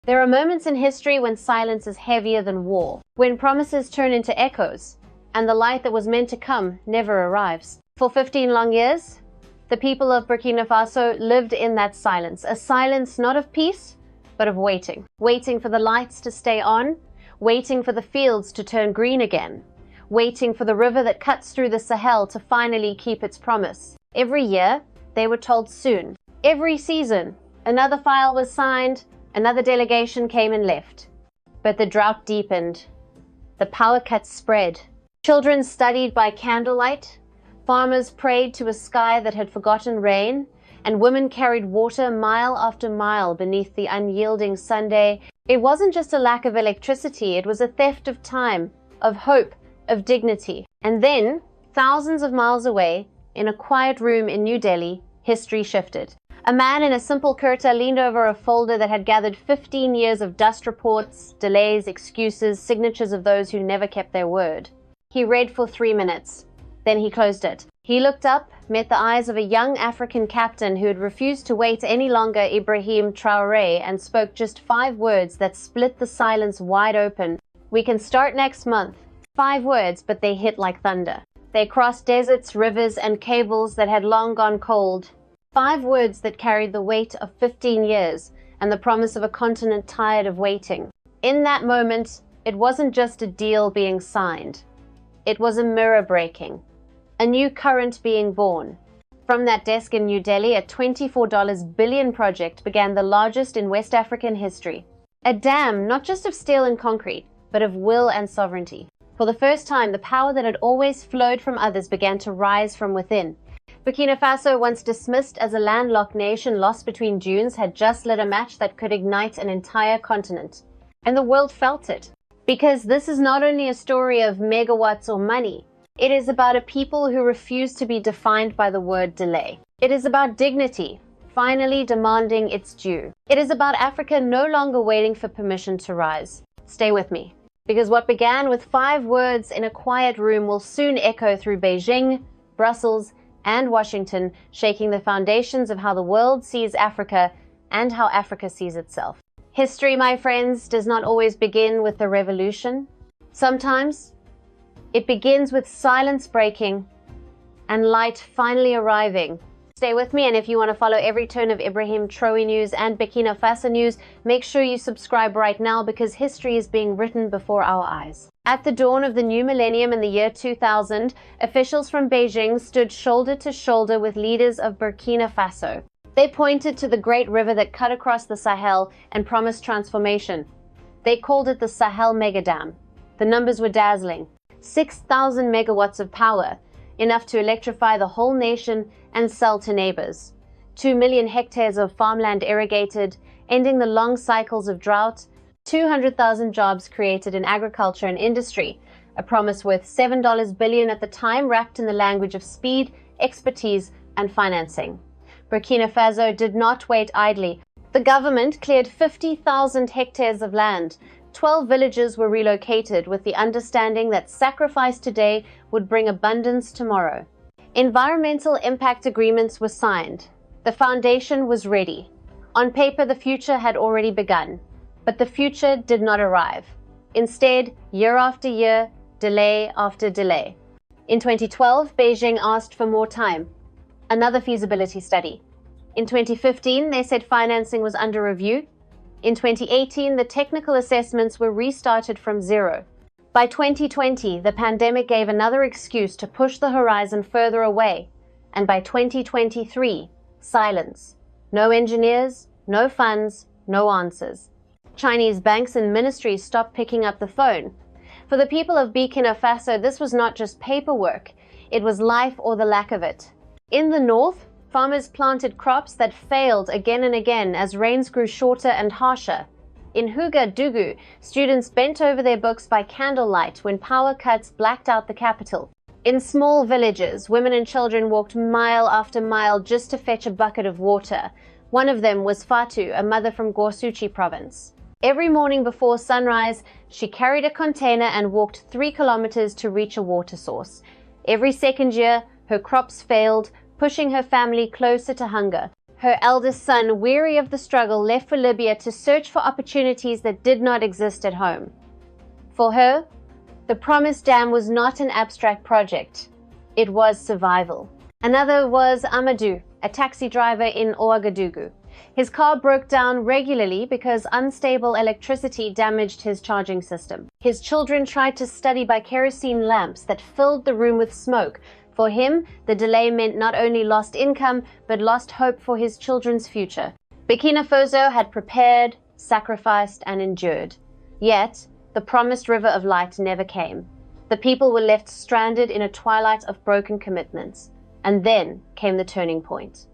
There are moments in history when silence is heavier than war, when promises turn into echoes, and the light that was meant to come never arrives. For 15 long years, the people of Burkina Faso lived in that silence, a silence not of peace, but of waiting. Waiting for the lights to stay on, waiting for the fields to turn green again, waiting for the river that cuts through the Sahel to finally keep its promise. Every year, they were told soon. Every season, another file was signed, another delegation came and left. But the drought deepened. The power cuts spread. Children studied by candlelight. Farmers prayed to a sky that had forgotten rain. And women carried water mile after mile beneath the unyielding Sunday. It wasn't just a lack of electricity, it was a theft of time, of hope, of dignity. And then, thousands of miles away, in a quiet room in New Delhi, history shifted. A man in a simple kurta leaned over a folder that had gathered 15 years of dust reports, delays, excuses, signatures of those who never kept their word. He read for 3 minutes. Then he closed it. He looked up, met the eyes of a young African captain who had refused to wait any longer, Ibrahim Traoré, and spoke just 5 words that split the silence wide open. "We can start next month." 5 words, but they hit like thunder. They crossed deserts, rivers, and cables that had long gone cold. 5 words that carried the weight of 15 years and the promise of a continent tired of waiting. In that moment, it wasn't just a deal being signed. It was a mirror breaking, a new current being born. From that desk in New Delhi, a $24 billion project began, the largest in West African history. A dam, not just of steel and concrete, but of will and sovereignty. For the first time, the power that had always flowed from others began to rise from within. Burkina Faso, once dismissed as a landlocked nation lost between dunes, had just lit a match that could ignite an entire continent. And the world felt it. Because this is not only a story of megawatts or money, it is about a people who refuse to be defined by the word delay. It is about dignity, finally demanding its due. It is about Africa no longer waiting for permission to rise. Stay with me, because what began with 5 words in a quiet room will soon echo through Beijing, Brussels, and Washington, shaking the foundations of how the world sees Africa and how Africa sees itself. History, my friends, does not always begin with a revolution. Sometimes it begins with silence breaking and light finally arriving. Stay with me, and if you want to follow every turn of Ibrahim Traoré news and Burkina Faso news, make sure you subscribe right now, because history is being written before our eyes. At the dawn of the new millennium in the year 2000, officials from Beijing stood shoulder to shoulder with leaders of Burkina Faso. They pointed to the great river that cut across the Sahel and promised transformation. They called it the Sahel Megadam. The numbers were dazzling. 6,000 megawatts of power, enough to electrify the whole nation and sell to neighbors. 2 million hectares of farmland irrigated, ending the long cycles of drought. 200,000 jobs created in agriculture and industry, a promise worth $7 billion at the time, wrapped in the language of speed, expertise, and financing. Burkina Faso did not wait idly. The government cleared 50,000 hectares of land. 12 villages were relocated with the understanding that sacrifice today would bring abundance tomorrow. Environmental impact agreements were signed. The foundation was ready. On paper, the future had already begun. But the future did not arrive. Instead, year after year, delay after delay. In 2012, Beijing asked for more time. Another feasibility study. In 2015, they said financing was under review. In 2018, the technical assessments were restarted from zero. By 2020, the pandemic gave another excuse to push the horizon further away. And by 2023, silence. No engineers, no funds, no answers. Chinese banks and ministries stopped picking up the phone. For the people of Burkina Faso, this was not just paperwork. It was life or the lack of it. In the north, farmers planted crops that failed again and again as rains grew shorter and harsher. In Ouagadougou, students bent over their books by candlelight when power cuts blacked out the capital. In small villages, women and children walked mile after mile just to fetch a bucket of water. One of them was Fatou, a mother from Gorsuchi province. Every morning before sunrise, she carried a container and walked 3 kilometers to reach a water source. Every second year, her crops failed, pushing her family closer to hunger. Her eldest son, weary of the struggle, left for Libya to search for opportunities that did not exist at home. For her, the promised dam was not an abstract project. It was survival. Another was Amadou, a taxi driver in Ouagadougou. His car broke down regularly because unstable electricity damaged his charging system. His children tried to study by kerosene lamps that filled the room with smoke. For him, the delay meant not only lost income, but lost hope for his children's future. Burkina Faso had prepared, sacrificed, and endured. Yet, the promised river of light never came. The people were left stranded in a twilight of broken commitments. And then came the turning point.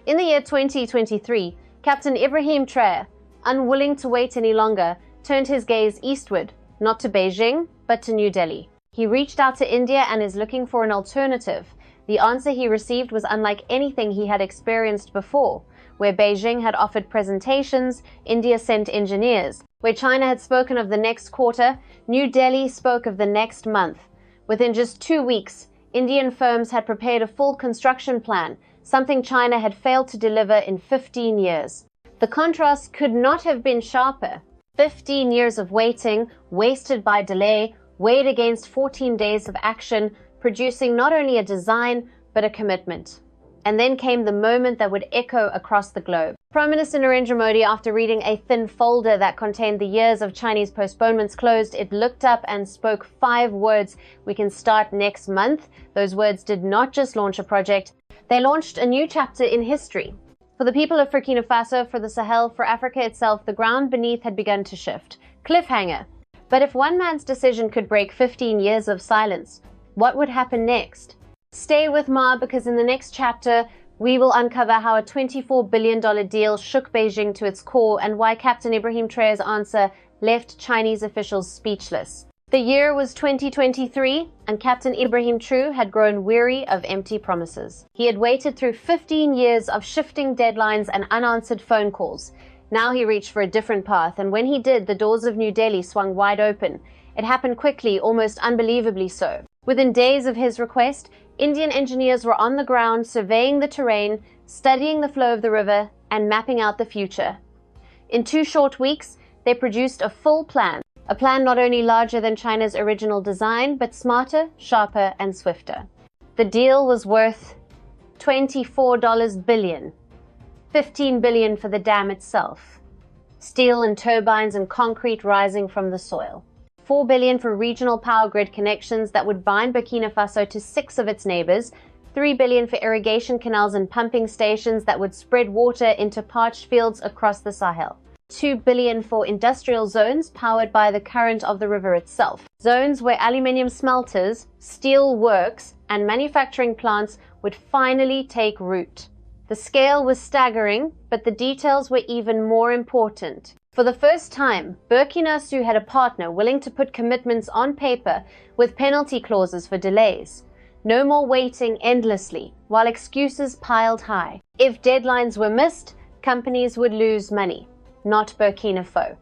In the year 2023, Captain Ibrahim Traoré, unwilling to wait any longer, turned his gaze eastward, not to Beijing, but to New Delhi. He reached out to India and is looking for an alternative. The answer he received was unlike anything he had experienced before. Where Beijing had offered presentations, India sent engineers. Where China had spoken of the next quarter, New Delhi spoke of the next month. Within just 2 weeks, Indian firms had prepared a full construction plan, something China had failed to deliver in 15 years. The contrast could not have been sharper. 15 years of waiting, wasted by delay, weighed against 14 days of action, producing not only a design, but a commitment. And then came the moment that would echo across the globe. Prime Minister Narendra Modi, after reading a thin folder that contained the years of Chinese postponements closed, it looked up and spoke 5 words: "We can start next month." Those words did not just launch a project, they launched a new chapter in history. For the people of Burkina Faso, for the Sahel, for Africa itself, the ground beneath had begun to shift. Cliffhanger. But if one man's decision could break 15 years of silence, what would happen next? Stay with Ma, because in the next chapter, we will uncover how a $24 billion deal shook Beijing to its core and why Captain Ibrahim Traoré's answer left Chinese officials speechless. The year was 2023, and Captain Ibrahim Traoré had grown weary of empty promises. He had waited through 15 years of shifting deadlines and unanswered phone calls. Now he reached for a different path, and when he did, the doors of New Delhi swung wide open. It happened quickly, almost unbelievably so. Within days of his request, Indian engineers were on the ground surveying the terrain, studying the flow of the river, and mapping out the future. In 2 short weeks, they produced a full plan, a plan not only larger than China's original design, but smarter, sharper, and swifter. The deal was worth $24 billion, $15 billion for the dam itself, steel and turbines and concrete rising from the soil. $4 billion for regional power grid connections that would bind Burkina Faso to 6 of its neighbors, $3 billion for irrigation canals and pumping stations that would spread water into parched fields across the Sahel, $2 billion for industrial zones powered by the current of the river itself, zones where aluminium smelters, steel works, and manufacturing plants would finally take root. The scale was staggering, but the details were even more important. For the first time, Burkina Faso had a partner willing to put commitments on paper with penalty clauses for delays. No more waiting endlessly, while excuses piled high. If deadlines were missed, companies would lose money, not Burkina Faso.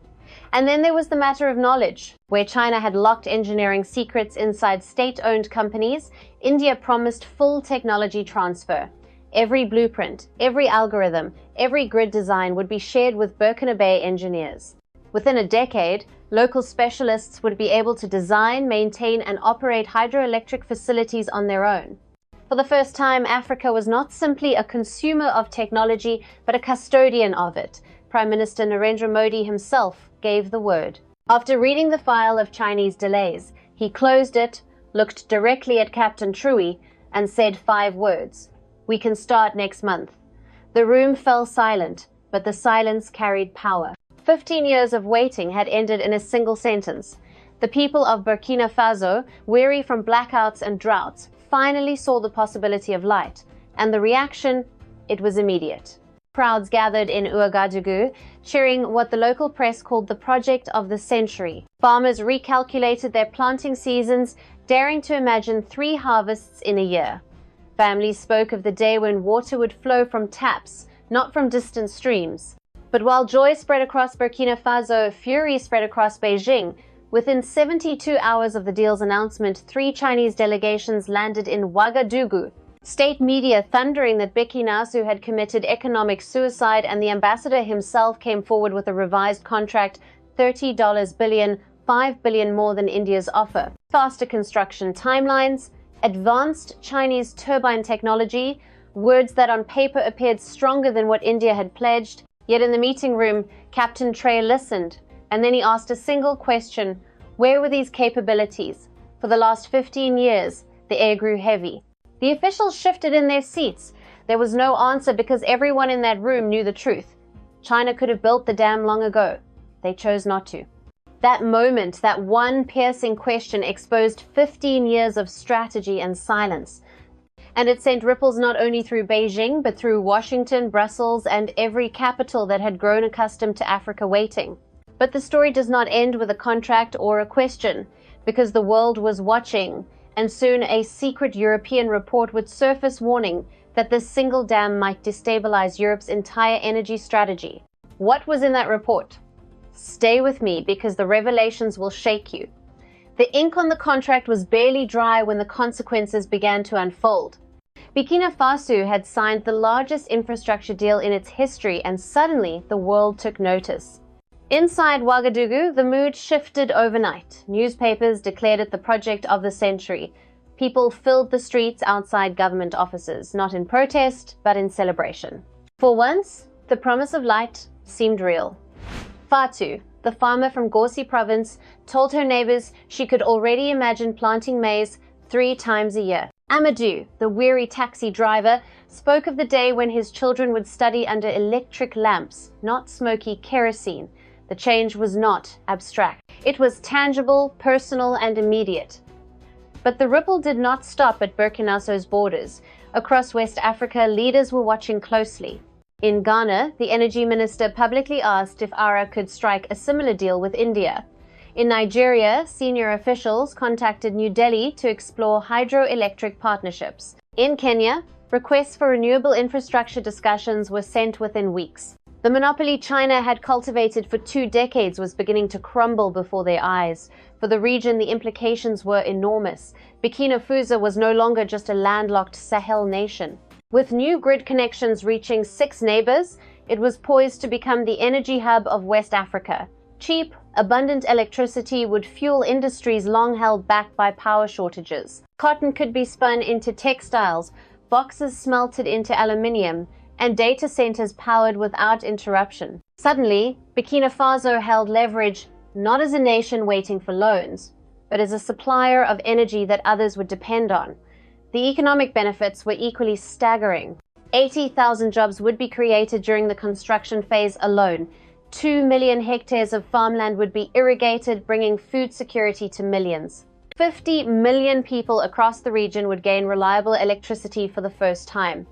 And then there was the matter of knowledge. Where China had locked engineering secrets inside state-owned companies, India promised full technology transfer. Every blueprint, every algorithm, every grid design would be shared with Burkina Faso engineers. Within a decade, local specialists would be able to design, maintain, and operate hydroelectric facilities on their own. For the first time, Africa was not simply a consumer of technology, but a custodian of it. Prime Minister Narendra Modi himself gave the word. After reading the file of Chinese delays, he closed it, looked directly at Captain Traoré, and said 5 words. "We can start next month." The room fell silent, but the silence carried power. 15 years of waiting had ended in a single sentence. The people of Burkina Faso, weary from blackouts and droughts, finally saw the possibility of light, and the reaction, it was immediate. Crowds gathered in Ouagadougou, cheering what the local press called the project of the century. Farmers recalculated their planting seasons, daring to imagine 3 harvests in a year. Families spoke of the day when water would flow from taps, not from distant streams. But while joy spread across Burkina Faso, fury spread across Beijing. Within 72 hours of the deal's announcement, 3 Chinese delegations landed in Ouagadougou State media thundering that Burkina Faso had committed economic suicide, and the ambassador himself came forward with a revised contract, $30 billion, $5 billion more than India's offer. Faster construction timelines, advanced Chinese turbine technology, words that on paper appeared stronger than what India had pledged. Yet in the meeting room, Captain Traoré listened, and then he asked a single question: where were these capabilities? For the last 15 years, the air grew heavy. The officials shifted in their seats. There was no answer because everyone in that room knew the truth. China could have built the dam long ago. They chose not to. That moment, that one piercing question, exposed 15 years of strategy and silence. And it sent ripples not only through Beijing, but through Washington, Brussels, and every capital that had grown accustomed to Africa waiting. But the story does not end with a contract or a question, because the world was watching, and soon a secret European report would surface warning that this single dam might destabilize Europe's entire energy strategy. What was in that report? Stay with me, because the revelations will shake you. The ink on the contract was barely dry when the consequences began to unfold. Burkina Faso had signed the largest infrastructure deal in its history, and suddenly the world took notice. Inside Ouagadougou, the mood shifted overnight. Newspapers declared it the project of the century. People filled the streets outside government offices, not in protest, but in celebration. For once, the promise of light seemed real. Fatou, the farmer from Gorsi province, told her neighbors she could already imagine planting maize 3 times a year. Amadou, the weary taxi driver, spoke of the day when his children would study under electric lamps, not smoky kerosene. The change was not abstract. It was tangible, personal, and immediate. But the ripple did not stop at Burkina Faso's borders. Across West Africa, leaders were watching closely. In Ghana, the energy minister publicly asked if ARA could strike a similar deal with India. In Nigeria, senior officials contacted New Delhi to explore hydroelectric partnerships. In Kenya, requests for renewable infrastructure discussions were sent within weeks. The monopoly China had cultivated for 2 decades was beginning to crumble before their eyes. For the region, the implications were enormous. Burkina Faso was no longer just a landlocked Sahel nation. With new grid connections reaching 6 neighbors, it was poised to become the energy hub of West Africa. Cheap, abundant electricity would fuel industries long held back by power shortages. Cotton could be spun into textiles, boxes smelted into aluminium, and data centers powered without interruption. Suddenly, Burkina Faso held leverage not as a nation waiting for loans, but as a supplier of energy that others would depend on. The economic benefits were equally staggering. 80,000 jobs would be created during the construction phase alone. 2 million hectares of farmland would be irrigated, bringing food security to millions. 50 million people across the region would gain reliable electricity for the first time.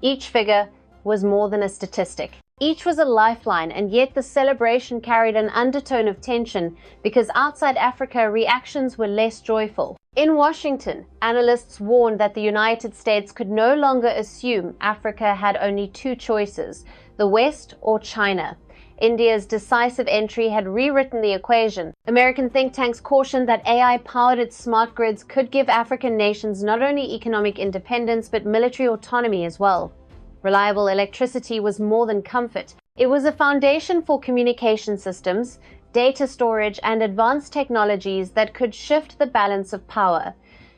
Each figure was more than a statistic. Each was a lifeline, and yet the celebration carried an undertone of tension because outside Africa, reactions were less joyful. In Washington, analysts warned that the United States could no longer assume Africa had only 2 choices, the West or China. India's decisive entry had rewritten the equation. American think tanks cautioned that AI-powered smart grids could give African nations not only economic independence but military autonomy as well. Reliable electricity was more than comfort. It was a foundation for communication systems, data storage, and advanced technologies that could shift the balance of power.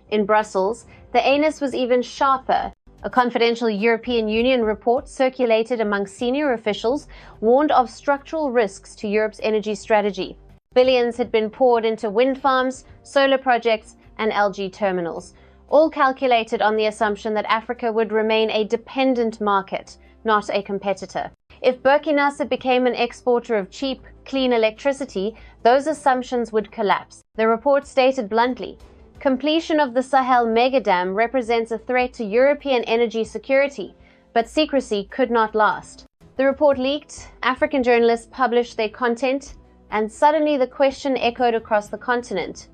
In Brussels, the anus was even sharper. A confidential European Union report circulated among senior officials warned of structural risks to Europe's energy strategy. Billions had been poured into wind farms, solar projects, and LNG terminals, all calculated on the assumption that Africa would remain a dependent market, not a competitor. If Burkina Faso became an exporter of cheap, clean electricity, those assumptions would collapse. The report stated bluntly, completion of the Sahel megadam represents a threat to European energy security, but secrecy could not last. The report leaked, African journalists published their content, and suddenly the question echoed across the continent.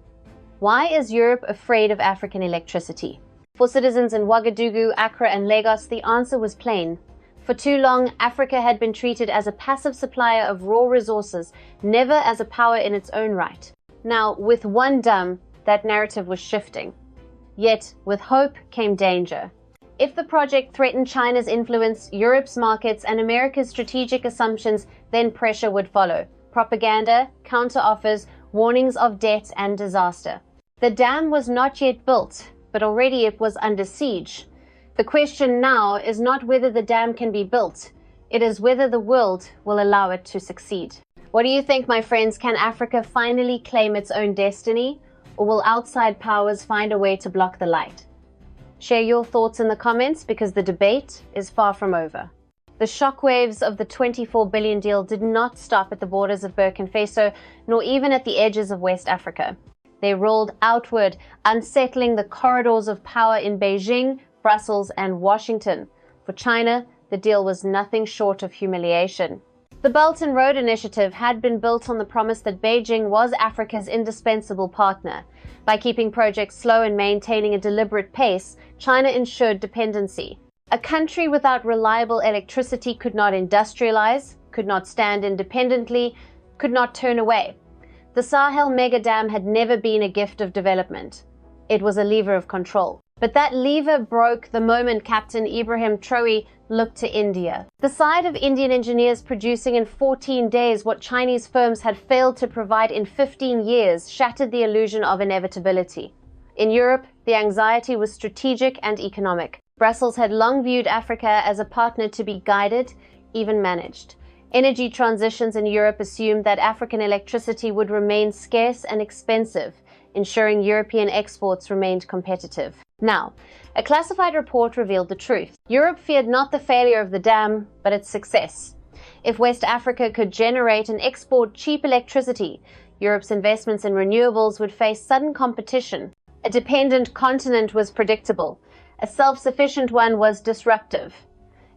Why is Europe afraid of African electricity? For citizens in Ouagadougou, Accra, and Lagos, the answer was plain. For too long, Africa had been treated as a passive supplier of raw resources, never as a power in its own right. Now, with one dam, that narrative was shifting. Yet, with hope came danger. If the project threatened China's influence, Europe's markets, and America's strategic assumptions, then pressure would follow. Propaganda, counter-offers, warnings of debt and disaster. The dam was not yet built, but already it was under siege. The question now is not whether the dam can be built, it is whether the world will allow it to succeed. What do you think, my friends? Can Africa finally claim its own destiny, or will outside powers find a way to block the light? Share your thoughts in the comments because the debate is far from over. The shockwaves of the 24 billion deal did not stop at the borders of Burkina Faso, nor even at the edges of West Africa. They rolled outward, unsettling the corridors of power in Beijing, Brussels, and Washington. For China, the deal was nothing short of humiliation. The Belt and Road Initiative had been built on the promise that Beijing was Africa's indispensable partner. By keeping projects slow and maintaining a deliberate pace, China ensured dependency. A country without reliable electricity could not industrialize, could not stand independently, could not turn away. The Sahel mega dam had never been a gift of development. It was a lever of control. But that lever broke the moment Captain Ibrahim Traoré looked to India. The sight of Indian engineers producing in 14 days what Chinese firms had failed to provide in 15 years shattered the illusion of inevitability. In Europe, the anxiety was strategic and economic. Brussels had long viewed Africa as a partner to be guided, even managed. Energy transitions in Europe assumed that African electricity would remain scarce and expensive, ensuring European exports remained competitive. Now, a classified report revealed the truth. Europe feared not the failure of the dam, but its success. If West Africa could generate and export cheap electricity, Europe's investments in renewables would face sudden competition. A dependent continent was predictable. A self-sufficient one was disruptive.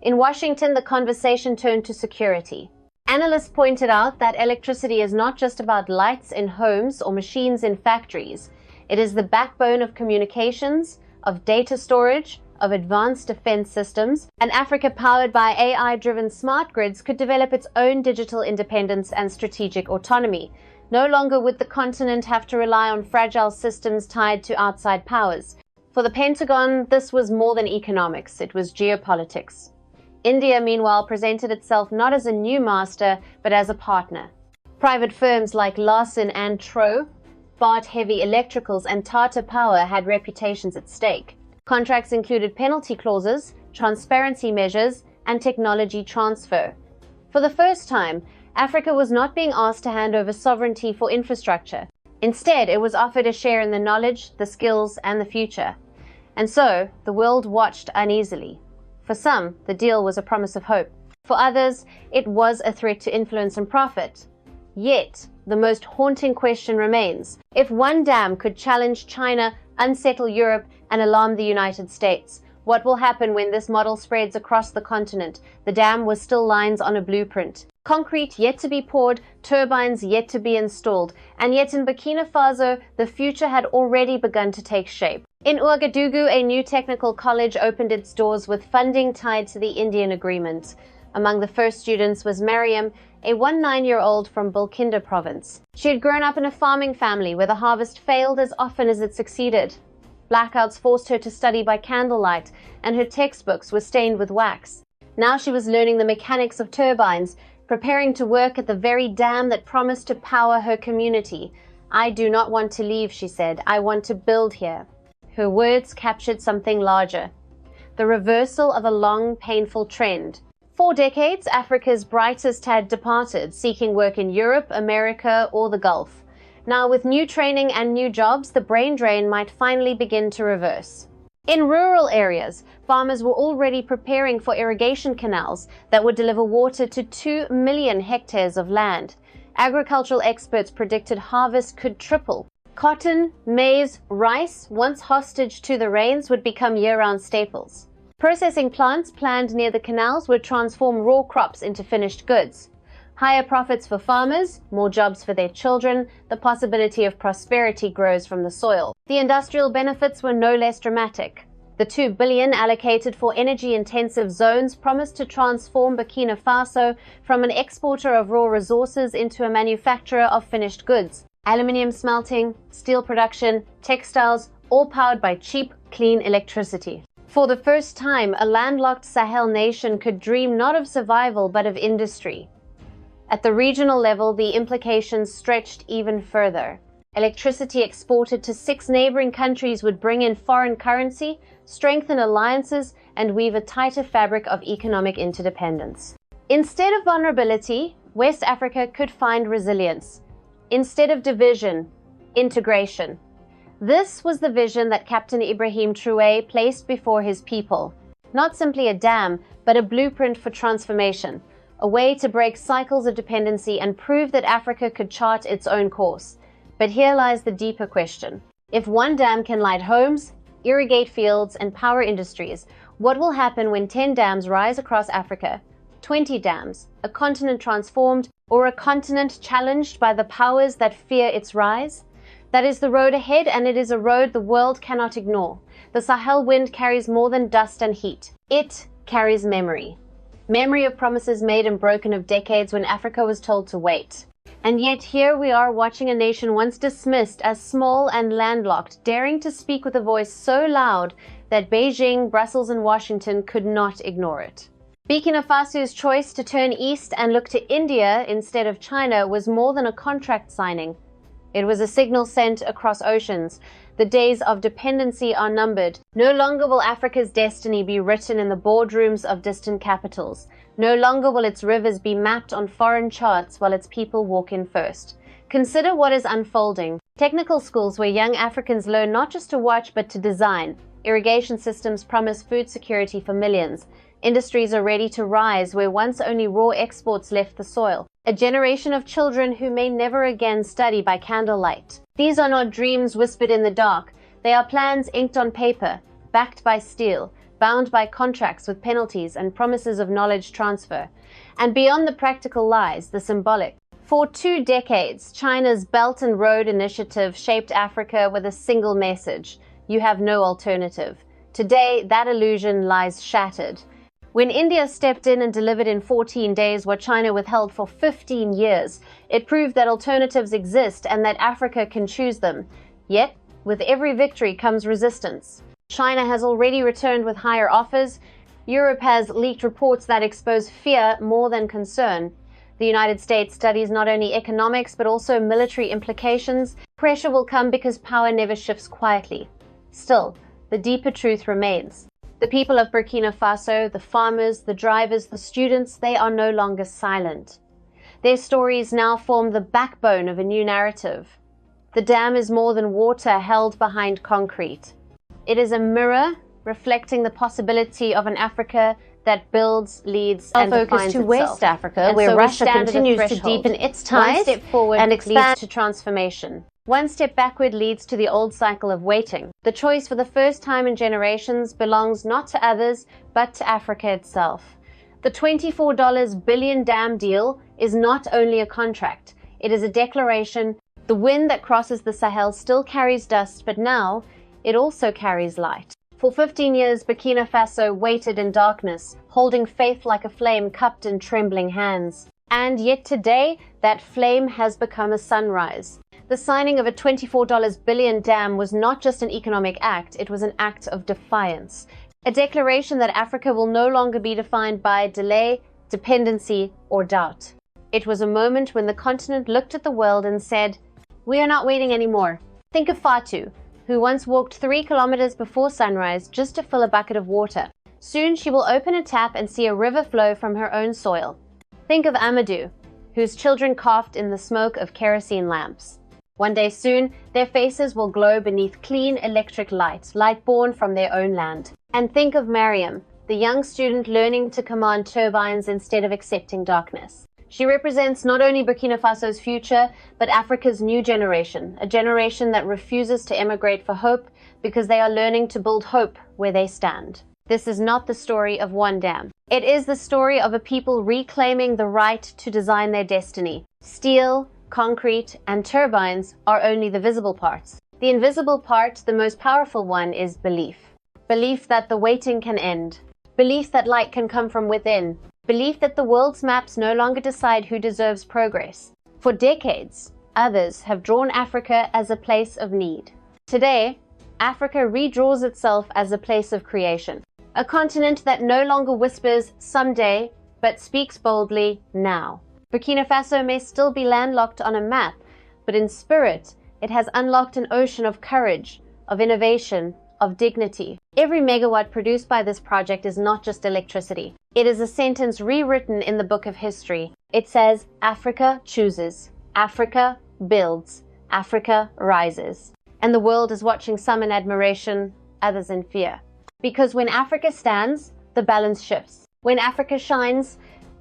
In Washington, the conversation turned to security. Analysts pointed out that electricity is not just about lights in homes or machines in factories. It is the backbone of communications, of data storage, of advanced defense systems, and Africa, powered by AI-driven smart grids, could develop its own digital independence and strategic autonomy. No longer would the continent have to rely on fragile systems tied to outside powers. For the Pentagon, this was more than economics, it was geopolitics. India, meanwhile, presented itself not as a new master, but as a partner. Private firms like Larsen and Toubro, Bart Heavy Electricals, and Tata Power had reputations at stake. Contracts included penalty clauses, transparency measures, and technology transfer. For the first time, Africa was not being asked to hand over sovereignty for infrastructure. Instead, it was offered a share in the knowledge, the skills, and the future. And so, the world watched uneasily. For some, the deal was a promise of hope. For others, it was a threat to influence and profit. Yet, the most haunting question remains. If one dam could challenge China, unsettle Europe, and alarm the United States, what will happen when this model spreads across the continent? The dam was still lines on a blueprint. Concrete yet to be poured, turbines yet to be installed, and yet in Burkina Faso, the future had already begun to take shape. In Ouagadougou, a new technical college opened its doors with funding tied to the Indian agreement. Among the first students was Mariam, a 19-year-old from Burkina province. She had grown up in a farming family where the harvest failed as often as it succeeded. Blackouts forced her to study by candlelight, and her textbooks were stained with wax. Now she was learning the mechanics of turbines, preparing to work at the very dam that promised to power her community. "I do not want to leave," she said. "I want to build here." Her words captured something larger. The reversal of a long, painful trend. For decades, Africa's brightest had departed, seeking work in Europe, America, or the Gulf. Now, with new training and new jobs, the brain drain might finally begin to reverse. In rural areas, farmers were already preparing for irrigation canals that would deliver water to 2 million hectares of land. Agricultural experts predicted harvest could triple. Cotton, maize, rice, once hostage to the rains, would become year-round staples. Processing plants planned near the canals would transform raw crops into finished goods. Higher profits for farmers, more jobs for their children, the possibility of prosperity grows from the soil. The industrial benefits were no less dramatic. The $2 billion allocated for energy-intensive zones promised to transform Burkina Faso from an exporter of raw resources into a manufacturer of finished goods. Aluminium smelting, steel production, textiles, all powered by cheap, clean electricity. For the first time, a landlocked Sahel nation could dream not of survival but of industry. At the regional level, the implications stretched even further. Electricity exported to 6 neighboring countries would bring in foreign currency, strengthen alliances, and weave a tighter fabric of economic interdependence. Instead of vulnerability, West Africa could find resilience. Instead of division, integration. This was the vision that Captain Ibrahim Traoré placed before his people. Not simply a dam, but a blueprint for transformation, a way to break cycles of dependency and prove that Africa could chart its own course. But here lies the deeper question. If one dam can light homes, irrigate fields, and power industries, what will happen when 10 dams rise across Africa? 20 dams, a continent transformed, or a continent challenged by the powers that fear its rise? That is the road ahead, and it is a road the world cannot ignore. The Sahel wind carries more than dust and heat. It carries memory. Memory of promises made and broken, of decades when Africa was told to wait. And yet here we are, watching a nation once dismissed as small and landlocked, daring to speak with a voice so loud that Beijing, Brussels, and Washington could not ignore it. Burkina Faso's choice to turn east and look to India instead of China was more than a contract signing. It was a signal sent across oceans. The days of dependency are numbered. No longer will Africa's destiny be written in the boardrooms of distant capitals. No longer will its rivers be mapped on foreign charts while its people walk in first. Consider what is unfolding. Technical schools where young Africans learn not just to watch but to design. Irrigation systems promise food security for millions. Industries are ready to rise where once only raw exports left the soil. A generation of children who may never again study by candlelight. These are not dreams whispered in the dark. They are plans inked on paper, backed by steel, bound by contracts with penalties and promises of knowledge transfer. And beyond the practical lies the symbolic. For 2 decades, China's Belt and Road Initiative shaped Africa with a single message: you have no alternative. Today, that illusion lies shattered. When India stepped in and delivered in 14 days what China withheld for 15 years, it proved that alternatives exist and that Africa can choose them. Yet, with every victory comes resistance. China has already returned with higher offers. Europe has leaked reports that expose fear more than concern. The United States studies not only economics but also military implications. Pressure will come because power never shifts quietly. Still, the deeper truth remains. The people of Burkina Faso, the farmers, the drivers, the students, they are no longer silent. Their stories now form the backbone of a new narrative. The dam is more than water held behind concrete. It is a mirror reflecting the possibility of an Africa that builds, leads, and defines itself. West Africa, where Russia continues to deepen its ties. One step forward and leads to transformation. One step backward leads to the old cycle of waiting. The choice for the first time in generations belongs not to others, but to Africa itself. The $24 billion dam deal is not only a contract, it is a declaration. The wind that crosses the Sahel still carries dust, but now it also carries light. For 15 years, Burkina Faso waited in darkness, holding faith like a flame cupped in trembling hands. And yet today, that flame has become a sunrise. The signing of a $24 billion dam was not just an economic act, it was an act of defiance. A declaration that Africa will no longer be defined by delay, dependency, or doubt. It was a moment when the continent looked at the world and said, "We are not waiting anymore." Think of Fatu, who once walked 3 kilometers before sunrise just to fill a bucket of water. Soon she will open a tap and see a river flow from her own soil. Think of Amadou, whose children coughed in the smoke of kerosene lamps. One day soon, their faces will glow beneath clean electric light born from their own land. And think of Mariam, the young student learning to command turbines instead of accepting darkness. She represents not only Burkina Faso's future, but Africa's new generation, a generation that refuses to emigrate for hope because they are learning to build hope where they stand. This is not the story of one dam. It is the story of a people reclaiming the right to design their destiny. Steel, concrete, and turbines are only the visible parts. The invisible part, the most powerful one, is belief. Belief that the waiting can end. Belief that light can come from within. Belief that the world's maps no longer decide who deserves progress. For decades, others have drawn Africa as a place of need. Today, Africa redraws itself as a place of creation. A continent that no longer whispers someday, but speaks boldly now. Burkina Faso may still be landlocked on a map, but in spirit, it has unlocked an ocean of courage, of innovation, of dignity. Every megawatt produced by this project is not just electricity. It is a sentence rewritten in the book of history. It says, Africa chooses, Africa builds, Africa rises. And the world is watching, some in admiration, others in fear. Because when Africa stands, the balance shifts. When Africa shines,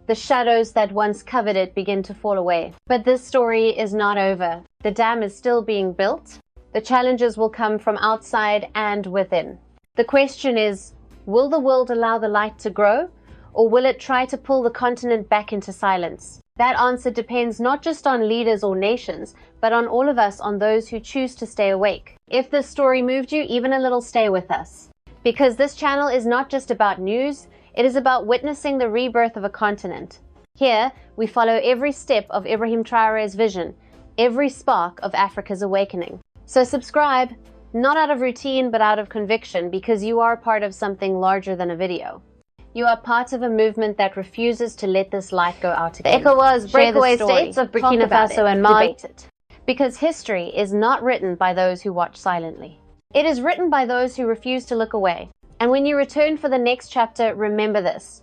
the shadows that once covered it begin to fall away. But this story is not over. The dam is still being built. The challenges will come from outside and within. The question is, will the world allow the light to grow, or will it try to pull the continent back into silence? That answer depends not just on leaders or nations, but on all of us, on those who choose to stay awake. If this story moved you even a little, stay with us. Because this channel is not just about news, it is about witnessing the rebirth of a continent. Here, we follow every step of Ibrahim Traoré's vision, every spark of Africa's awakening. So subscribe, not out of routine, but out of conviction, because you are part of something larger than a video. You are part of a movement that refuses to let this light go out again. The ECOWAS breakaway states of Burkina Faso and Mali. Debate it. Because history is not written by those who watch silently. It is written by those who refuse to look away. And when you return for the next chapter, remember this.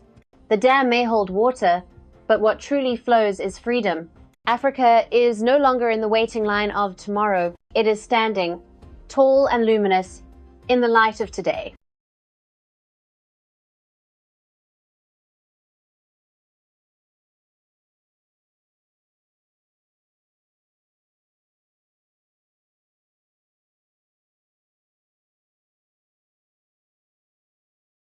The dam may hold water, but what truly flows is freedom. Africa is no longer in the waiting line of tomorrow. It is standing, tall and luminous, in the light of today.